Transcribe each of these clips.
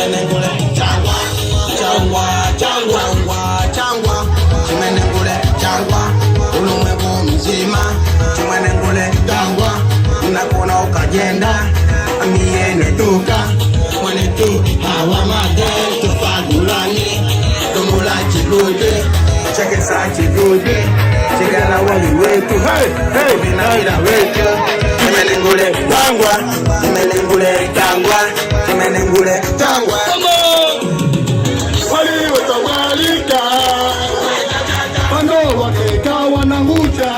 Chimenengule changwa, changwa, changwa, changwa, Chimenengule changwa, ulimwengu mzima. Chimenengule changwa, unakona ukajenda, amiene tuka, mwane tu hawa mate, tufagulani, tumula chigude, cheke sa chigude, chigala wali wetu, hey, minawila wetu. Chimenengule changwa, Chimenengule changwa, Chimenengule changwa. Wali watawalika, wano wakeka wanangucha,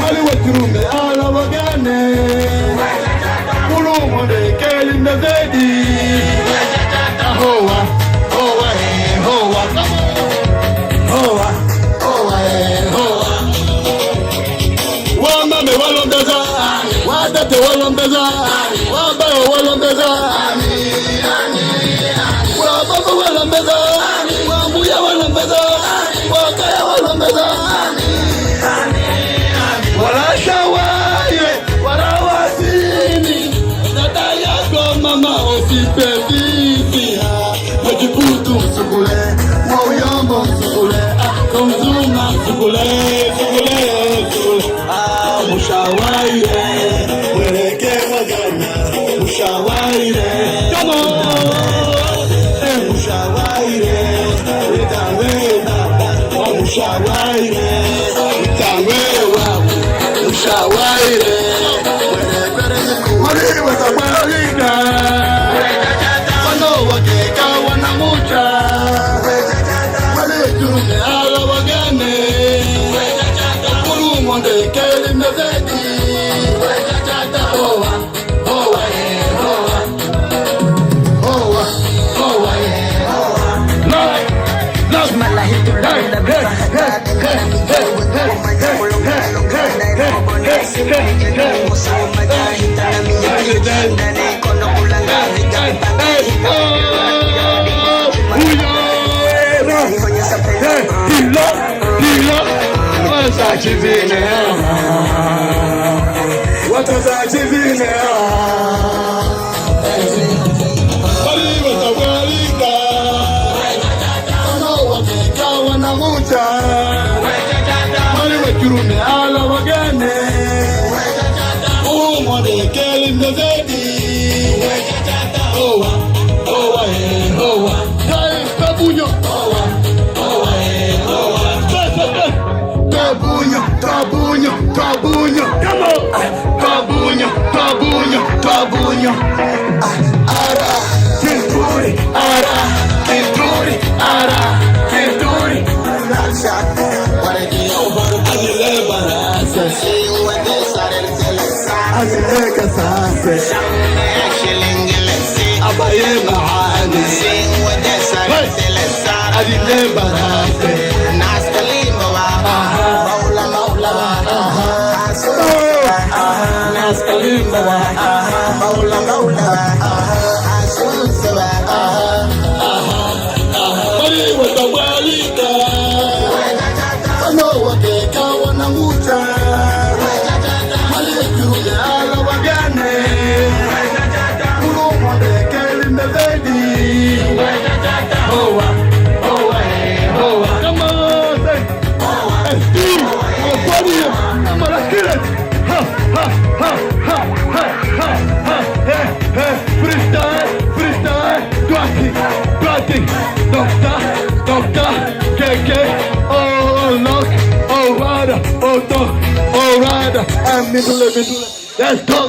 wali waturume ala wagane, ulu mwende keli mnazedi. Hoa, hoa, hoa, hoa, hoa, hoa. Wamame walombeza, wadate walombeza, wabayo walombeza, wababa walombeza, wabuya walombeza, wakaya walombeza. Walashawaye, warawasini, dada yako mama osipendisi. Majibutu msukule, mauyambo msukule, kumzuma msukule, Mushawaire, mweleke wagana, Mushawaire, come on, Mushawaire, itawe baba, Mushawaire, itawe wabu, Mushawaire, mweleke watabarika, wano wakeka wanamucha, wale tume ala wagane, ulu mwande keli mnazedi. Hoa, hoa, hoa, hoa, hoa, hoa. Love, wali wachurume ala wagane, umwade keli mnazedi. Hoa, hoa, hoa, kabunyo, hoa, hoa, hoa, kabunyo, kabunyo, kabunyo, come on, kabunyo, kabunyo, kabunyo. Ara, kinturi, ara, kinturi, ara, kinturi. Azileka sase, abaye maani, adile barase, naskalimba wa, maula maula wa, naskalimba wa, maula maula wa, asusa wa, bali watawalika, wano wakeka wanangucha, wali wachurume ala wagane, ulu mwande keli mnazedi. Hoa, hoa, hoa. Come on, say. Steve, podium, I'm gonna kill it. Ha, ha, ha, ha, ha, ha, ha. Hey, hey, freestyle, freestyle, twerking, doctor, KK, oh, lock, oh, rider, oh, dog, oh, rider, and middle, let's go.